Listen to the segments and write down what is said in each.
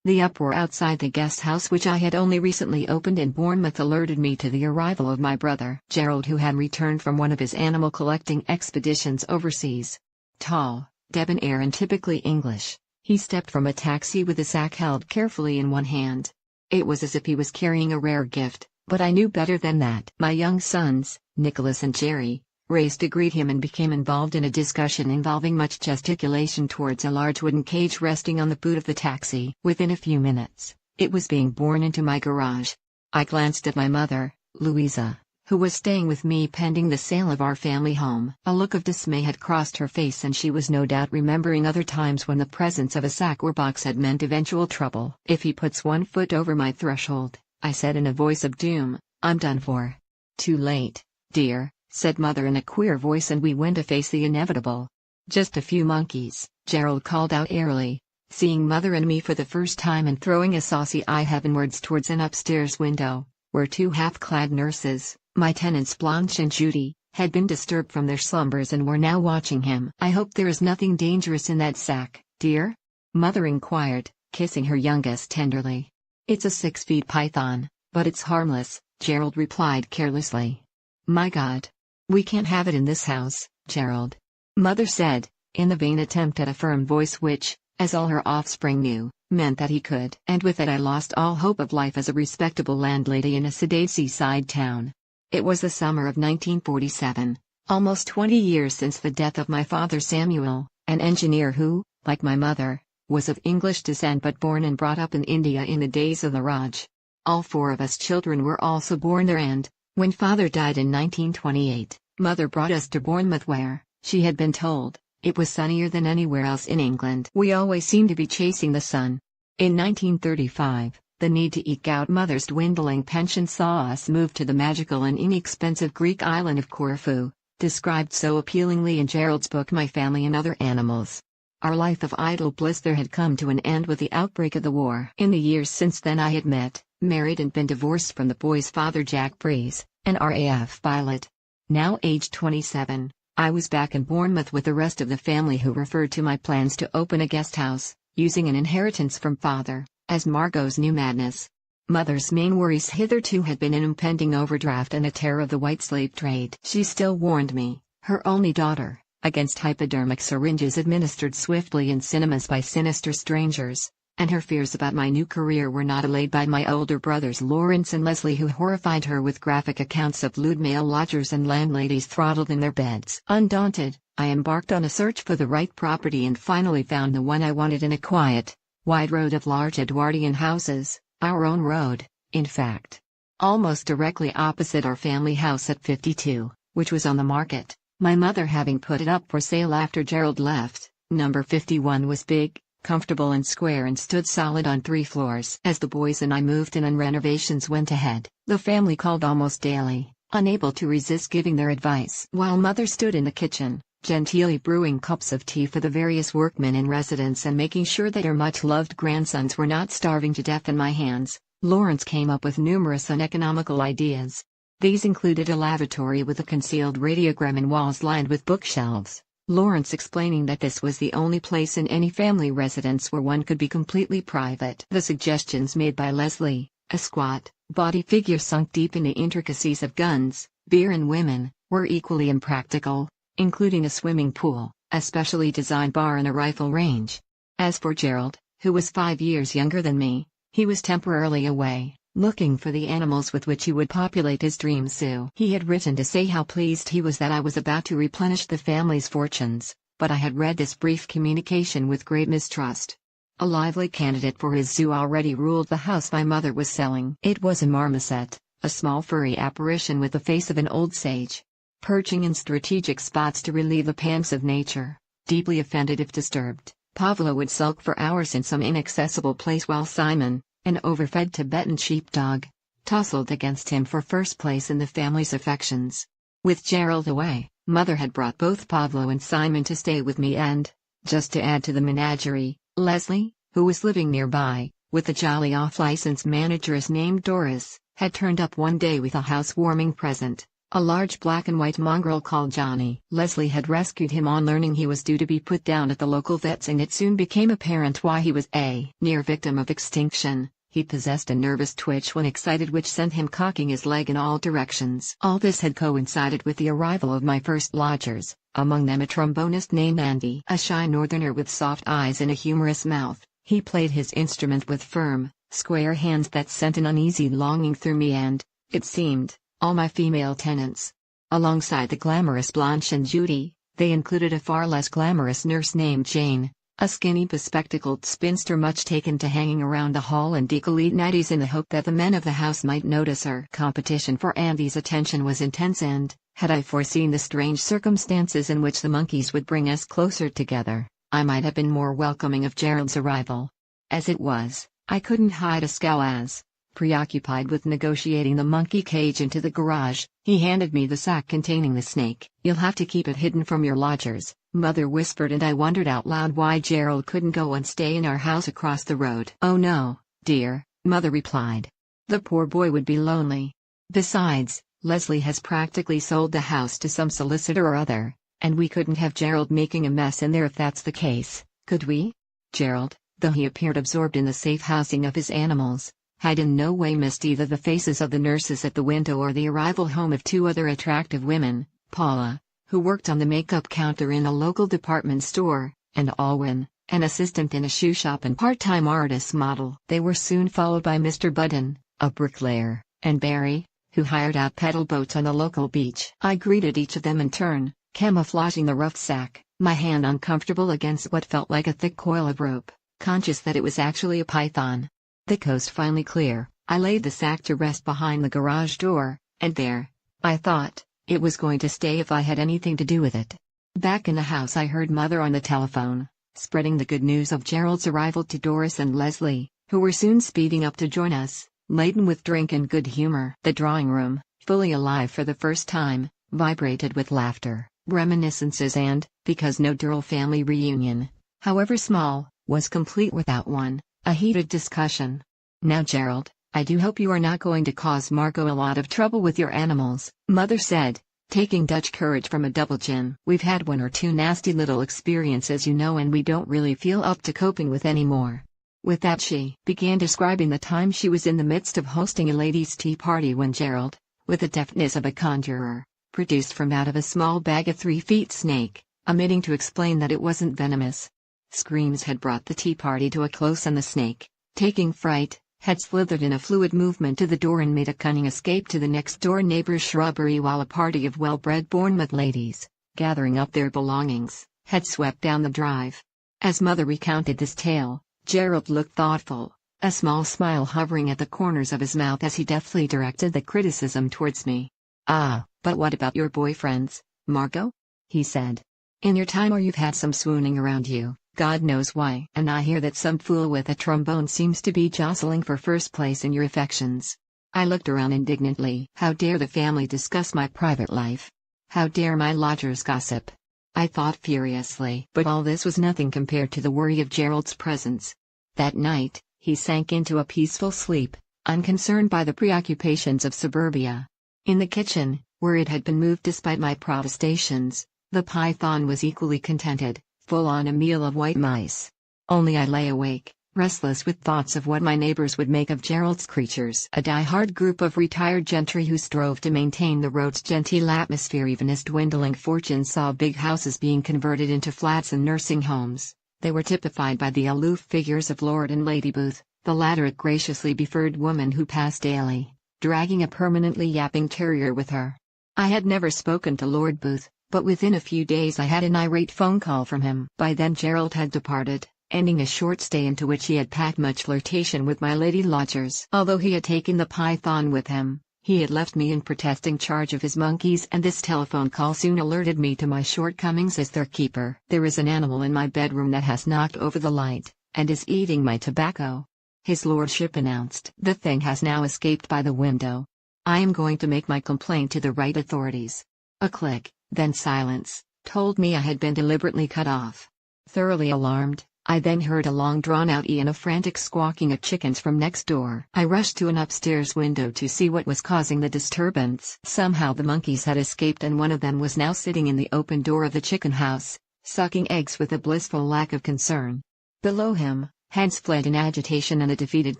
The uproar outside the guest house, which I had only recently opened in Bournemouth, alerted me to the arrival of my brother Gerald, who had returned from one of his animal collecting expeditions overseas. Tall, debonair and typically English, he stepped from a taxi with a sack held carefully in one hand. It was as if he was carrying a rare gift, but I knew better than that. My young sons, Nicholas and Gerry, raced to greet him and became involved in a discussion involving much gesticulation towards a large wooden cage resting on the boot of the taxi. Within a few minutes, it was being borne into my garage. I glanced at my mother, Louisa, who was staying with me pending the sale of our family home. A look of dismay had crossed her face, and she was no doubt remembering other times when the presence of a sack or box had meant eventual trouble. "If he puts one foot over my threshold," I said in a voice of doom, "I'm done for." "Too late, dear," said Mother in a queer voice, and we went to face the inevitable. "Just a few monkeys," Gerald called out airily, seeing Mother and me for the first time and throwing a saucy eye heavenwards towards an upstairs window, where two half-clad nurses, my tenants Blanche and Judy, had been disturbed from their slumbers and were now watching him. "I hope there is nothing dangerous in that sack, dear?" Mother inquired, kissing her youngest tenderly. "It's a 6-foot python, but it's harmless," Gerald replied carelessly. "My God. We can't have it in this house, Gerald," Mother said, in the vain attempt at a firm voice which, as all her offspring knew, meant that he could. And with it I lost all hope of life as a respectable landlady in a sedate seaside town. It was the summer of 1947, almost 20 years since the death of my father Samuel, an engineer who, like my mother, was of English descent but born and brought up in India in the days of the Raj. All 4 of us children were also born there, and, when father died in 1928, Mother brought us to Bournemouth, where, she had been told, it was sunnier than anywhere else in England. We always seemed to be chasing the sun. In 1935, the need to eke out Mother's dwindling pension saw us move to the magical and inexpensive Greek island of Corfu, described so appealingly in Gerald's book My Family and Other Animals. Our life of idle bliss there had come to an end with the outbreak of the war. In the years since then I had met, married and been divorced from the boy's father, Jack Breeze, an RAF pilot. Now aged 27, I was back in Bournemouth with the rest of the family, who referred to my plans to open a guest house, using an inheritance from father, as Margot's new madness. Mother's main worries hitherto had been an impending overdraft and a terror of the white slave trade. She still warned me, her only daughter, against hypodermic syringes administered swiftly in cinemas by sinister strangers, and her fears about my new career were not allayed by my older brothers Lawrence and Leslie, who horrified her with graphic accounts of lewd male lodgers and landladies throttled in their beds. Undaunted, I embarked on a search for the right property and finally found the one I wanted in a quiet, wide road of large Edwardian houses, our own road, in fact. Almost directly opposite our family house at 52, which was on the market, my mother having put it up for sale after Gerald left. Number 51 was big, comfortable and square, and stood solid on 3 floors. As the boys and I moved in and renovations went ahead, the family called almost daily, unable to resist giving their advice. While Mother stood in the kitchen, genteelly brewing cups of tea for the various workmen in residence and making sure that her much-loved grandsons were not starving to death in my hands, Lawrence came up with numerous uneconomical ideas. These included a lavatory with a concealed radiogram and walls lined with bookshelves, Lawrence explaining that this was the only place in any family residence where one could be completely private. The suggestions made by Leslie, a squat, body figure sunk deep in the intricacies of guns, beer and women, were equally impractical, including a swimming pool, a specially designed bar and a rifle range. As for Gerald, who was 5 years younger than me, he was temporarily away, looking for the animals with which he would populate his dream zoo. He had written to say how pleased he was that I was about to replenish the family's fortunes, but I had read this brief communication with great mistrust. A lively candidate for his zoo already ruled the house my mother was selling. It was a marmoset, a small furry apparition with the face of an old sage. Perching in strategic spots to relieve the pangs of nature, deeply offended if disturbed, Pavlo would sulk for hours in some inaccessible place while Simon, an overfed Tibetan sheepdog, tussled against him for first place in the family's affections. With Gerald away, Mother had brought both Pavlo and Simon to stay with me and, just to add to the menagerie, Leslie, who was living nearby, with a jolly off-license manageress named Doris, had turned up one day with a housewarming present. A large black and white mongrel called Johnny. Leslie had rescued him on learning he was due to be put down at the local vet's, and it soon became apparent why he was a near victim of extinction. He possessed a nervous twitch when excited which sent him cocking his leg in all directions. All this had coincided with the arrival of my first lodgers, among them a trombonist named Andy. A shy northerner with soft eyes and a humorous mouth, he played his instrument with firm, square hands that sent an uneasy longing through me and, it seemed, all my female tenants. Alongside the glamorous Blanche and Judy, they included a far less glamorous nurse named Jane, a skinny bespectacled spinster much taken to hanging around the hall and decollete natties in the hope that the men of the house might notice her. Competition for Andy's attention was intense, and, had I foreseen the strange circumstances in which the monkeys would bring us closer together, I might have been more welcoming of Gerald's arrival. As it was, I couldn't hide a scowl as, preoccupied with negotiating the monkey cage into the garage, he handed me the sack containing the snake. "You'll have to keep it hidden from your lodgers," Mother whispered, and I wondered out loud why Gerald couldn't go and stay in our house across the road. "Oh no, dear," Mother replied. "The poor boy would be lonely. Besides, Leslie has practically sold the house to some solicitor or other, and we couldn't have Gerald making a mess in there if that's the case, could we?" Gerald, though he appeared absorbed in the safe housing of his animals, had in no way missed either the faces of the nurses at the window or the arrival home of two other attractive women, Paula, who worked on the makeup counter in a local department store, and Alwyn, an assistant in a shoe shop and part-time artist model. They were soon followed by Mr. Budden, a bricklayer, and Barry, who hired out pedal boats on the local beach. I greeted each of them in turn, camouflaging the rough sack, my hand uncomfortable against what felt like a thick coil of rope, conscious that it was actually a python. The coast finally clear, I laid the sack to rest behind the garage door, and there, I thought, it was going to stay if I had anything to do with it. Back in the house I heard Mother on the telephone, spreading the good news of Gerald's arrival to Doris and Leslie, who were soon speeding up to join us, laden with drink and good humor. The drawing room, fully alive for the first time, vibrated with laughter, reminiscences and, because no Durrell family reunion, however small, was complete without one, a heated discussion. "Now Gerald, I do hope you are not going to cause Margot a lot of trouble with your animals," Mother said, taking Dutch courage from a double gin. "We've had one or two nasty little experiences, you know, and we don't really feel up to coping with any more." With that she began describing the time she was in the midst of hosting a ladies' tea party when Gerald, with the deftness of a conjurer, produced from out of a small bag a 3-foot snake, omitting to explain that it wasn't venomous. Screams had brought the tea party to a close, and the snake, taking fright, had slithered in a fluid movement to the door and made a cunning escape to the next-door neighbor's shrubbery, while a party of well-bred Bournemouth ladies, gathering up their belongings, had swept down the drive. As Mother recounted this tale, Gerald looked thoughtful, a small smile hovering at the corners of his mouth as he deftly directed the criticism towards me. "Ah, but what about your boyfriends, Margot?" he said. "In your time or you've had some swooning around you, God knows why. And I hear that some fool with a trombone seems to be jostling for first place in your affections." I looked around indignantly. How dare the family discuss my private life? How dare my lodgers gossip? I thought furiously. But all this was nothing compared to the worry of Gerald's presence. That night, he sank into a peaceful sleep, unconcerned by the preoccupations of suburbia. In the kitchen, where it had been moved despite my protestations, the python was equally contented, full on a meal of white mice. Only I lay awake, restless with thoughts of what my neighbors would make of Gerald's creatures. A die-hard group of retired gentry who strove to maintain the road's genteel atmosphere even as dwindling fortunes saw big houses being converted into flats and nursing homes. They were typified by the aloof figures of Lord and Lady Booth, the latter a graciously befurred woman who passed daily, dragging a permanently yapping terrier with her. I had never spoken to Lord Booth, but within a few days I had an irate phone call from him. By then Gerald had departed, ending a short stay into which he had packed much flirtation with my lady lodgers. Although he had taken the python with him, he had left me in protesting charge of his monkeys, and this telephone call soon alerted me to my shortcomings as their keeper. "There is an animal in my bedroom that has knocked over the light, and is eating my tobacco," his lordship announced. "The thing has now escaped by the window. I am going to make my complaint to the right authorities." A click, then silence, told me I had been deliberately cut off. Thoroughly alarmed, I then heard a long drawn-out and a frantic squawking of chickens from next door. I rushed to an upstairs window to see what was causing the disturbance. Somehow the monkeys had escaped and one of them was now sitting in the open door of the chicken house, sucking eggs with a blissful lack of concern. Below him, hens fled in agitation and a defeated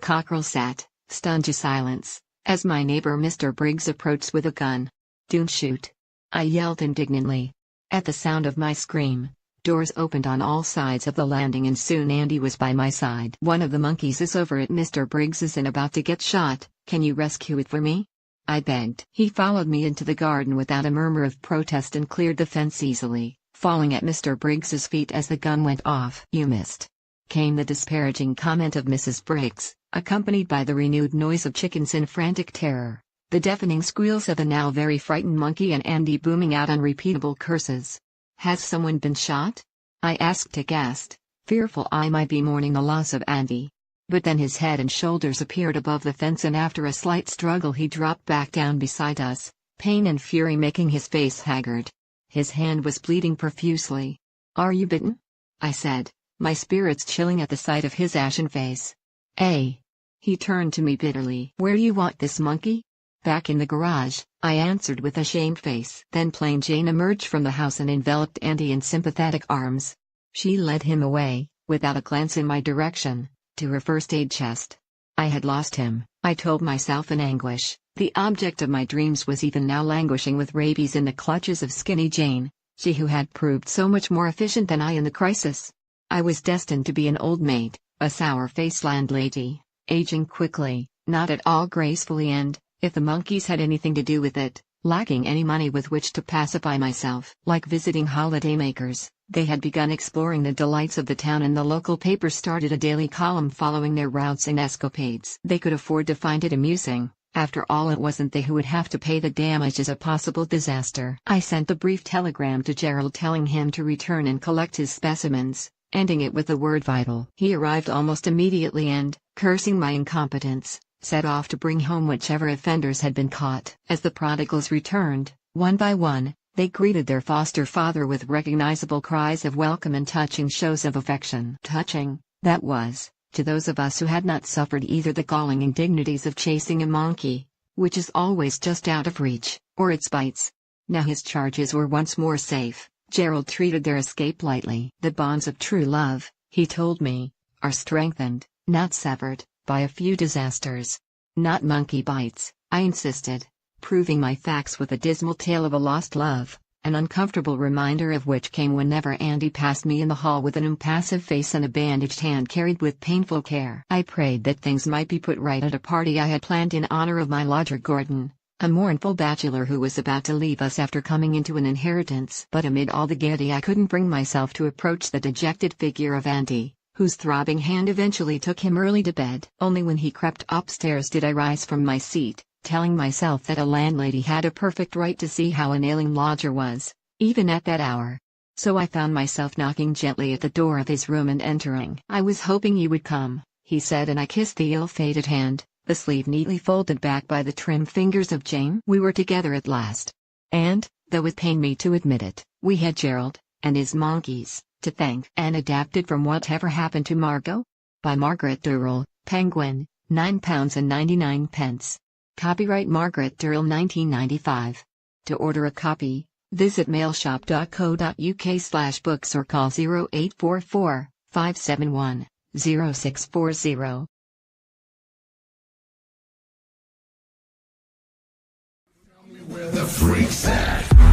cockerel sat, stunned to silence, as my neighbor Mr. Briggs approached with a gun. "Don't shoot!" I yelled indignantly. At the sound of my scream, doors opened on all sides of the landing and soon Andy was by my side. "One of the monkeys is over at Mr. Briggs's and about to get shot, can you rescue it for me?" I begged. He followed me into the garden without a murmur of protest and cleared the fence easily, falling at Mr. Briggs's feet as the gun went off. "You missed," came the disparaging comment of Mrs. Briggs, accompanied by the renewed noise of chickens in frantic terror, the deafening squeals of the now very frightened monkey and Andy booming out unrepeatable curses. "Has someone been shot?" I asked aghast, fearful I might be mourning the loss of Andy. But then his head and shoulders appeared above the fence and after a slight struggle he dropped back down beside us, pain and fury making his face haggard. His hand was bleeding profusely. "Are you bitten?" I said, my spirits chilling at the sight of his ashen face. He turned to me bitterly. "Where do you want this monkey?" "Back in the garage," I answered with a shamed face. Then plain Jane emerged from the house and enveloped Andy in sympathetic arms. She led him away, without a glance in my direction, to her first aid chest. I had lost him, I told myself in anguish. The object of my dreams was even now languishing with rabies in the clutches of skinny Jane, she who had proved so much more efficient than I in the crisis. I was destined to be an old maid, a sour-faced landlady, aging quickly, not at all gracefully and, if the monkeys had anything to do with it, lacking any money with which to pacify myself. Like visiting holidaymakers, they had begun exploring the delights of the town and the local paper started a daily column following their routes and escapades. They could afford to find it amusing. After all, it wasn't they who would have to pay the damages of possible disaster. I sent a brief telegram to Gerald telling him to return and collect his specimens, ending it with the word vital. He arrived almost immediately and, cursing my incompetence, set off to bring home whichever offenders had been caught. As the prodigals returned, one by one, they greeted their foster father with recognizable cries of welcome and touching shows of affection. Touching, that was, to those of us who had not suffered either the galling indignities of chasing a monkey, which is always just out of reach, or its bites. Now his charges were once more safe. Gerald treated their escape lightly. "The bonds of true love," he told me, "are strengthened, not severed, by a few disasters." "Not monkey bites," I insisted, proving my facts with a dismal tale of a lost love, an uncomfortable reminder of which came whenever Andy passed me in the hall with an impassive face and a bandaged hand carried with painful care. I prayed that things might be put right at a party I had planned in honor of my lodger Gordon, a mournful bachelor who was about to leave us after coming into an inheritance. But amid all the gaiety I couldn't bring myself to approach the dejected figure of Andy, whose throbbing hand eventually took him early to bed. Only when he crept upstairs did I rise from my seat, telling myself that a landlady had a perfect right to see how an ailing lodger was, even at that hour. So I found myself knocking gently at the door of his room and entering. "I was hoping you would come," he said, and I kissed the ill-fated hand, the sleeve neatly folded back by the trim fingers of Jane. We were together at last. And, though it pained me to admit it, we had Gerald, and his monkeys, to thank. And adapted from Whatever Happened to Margot? By Margaret Durrell, Penguin, £9.99. Copyright Margaret Durrell 1995. To order a copy, visit mailshop.co.uk/books or call 0844 571 0640. Where the freaks at?